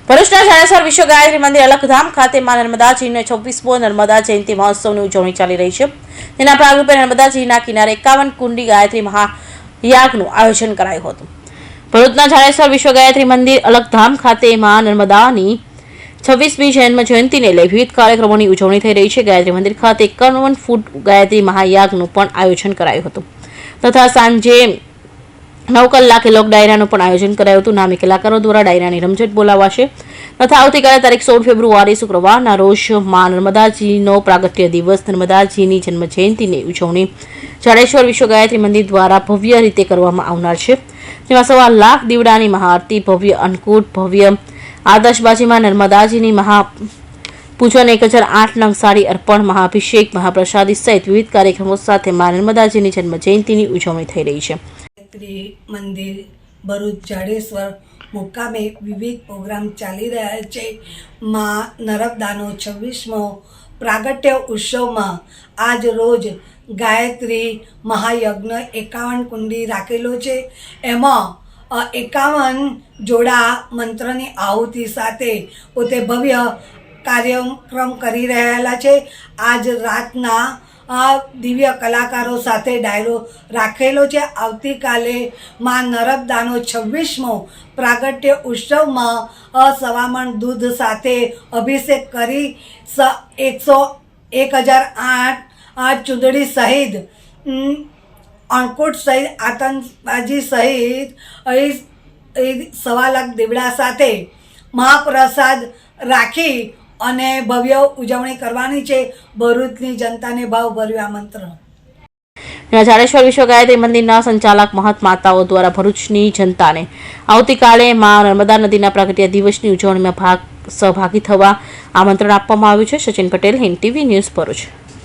ભરૂચના જાડેશ્વર વિશ્વ ગાયત્રી મંદિર અલખધામ ખાતે માં નર્મદાજીનો 26મો નર્મદા જયંતિ મહોત્સવની ઉજવણી ચાલી રહી છે. તેના ભાગરૂપે નર્મદાજીના કિનારે 51 કુંડી ગાયત્રી મહાયાગનું આયોજન કરાયું હતું. ભરૂચના જાડેશ્વર વિશ્વ ગાયત્રી મંદિર અલખધામ ખાતે માં નર્મદાની 26મી જન્મ જયંતિને લઈ વિવિધ કાર્યક્રમોની ઉજવણી થઈ રહી છે. ગાયત્રી મંદિર ખાતે 51 ફૂટ ગાયત્રી મહાયાગનું પણ આયોજન કરાયું હતું તથા સાંજે 9 કલાકે લોક ડાયરાનું પણ આયોજન કરાયું હતું. નામી કલાકારો દ્વારા ડાયરાની રમઝટ બોલાવાશે તથા આવતીકાલે તારીખ 16 ફેબ્રુઆરી શુક્રવારના રોજ માં નર્મદાજીનો પ્રાગટ્ય દિવસ નર્મદાજીની જન્મ જયંતિની ઉજવણી જાડેશ્વર વિશ્વ ગાયત્રી મંદિર દ્વારા ભવ્ય રીતે કરવામાં આવનાર છે. જેમાં 1.25 લાખ દીવડાની મહાઆરતી, ભવ્ય અન્નકૂટ, ભવ્ય આતશબાજીમાં નર્મદાજીની મહાપૂજન, 1008 નંગ સાડી અર્પણ, મહાઅભિષેક, મહાપ્રસાદી સહિત વિવિધ કાર્યક્રમો સાથે માં નર્મદાજીની જન્મ જયંતિની ઉજવણી થઈ રહી છે. મંદિર ભરૂચ જાડેશ્વર મુકામે વિવિધ પ્રોગ્રામ ચાલી રહ્યા છે. માં નર્મદાનો 26મો પ્રાગટ્ય ઉત્સવમાં આજ રોજ ગાયત્રી મહાયજ્ઞ 51 કુંડી રાખેલો છે. એમાં 51 જોડા મંત્રની આહુતિ સાથે પોતે ભવ્ય કાર્યક્રમ કરી રહેલા છે. આજ રાતના દિવ્ય કલાકારો સાથે ડાયરો રાખેલો છે. આવતીકાલે માં નર્મદાનો 26મો પ્રાગટ્ય ઉત્સવમાં સવામણ દૂધ સાથે અભિષેક કરી 1008 ચૂંદડી સહિત અન્નકૂટ સહિત આતશબાજી સહિત 1.25 લાખ દીવડા સાથે મહાપ્રસાદ રાખી અને ભવ્ય ઉજવણી કરવાની છે. ભરૂચની જનતાને ભાવભર્યું આમંત્રણ. જાડેશ્વર વિશ્વ ગાયત્રી મંદિરના સંચાલક મહંત માતાઓ દ્વારા ભરૂચની જનતાને આવતીકાલે માં નર્મદા નદીના પ્રાગટ્ય દિવસની ઉજવણીમાં સહભાગી થવા આમંત્રણ આપવામાં આવ્યું છે. Sachin Patel, Hind TV news, Bharuch.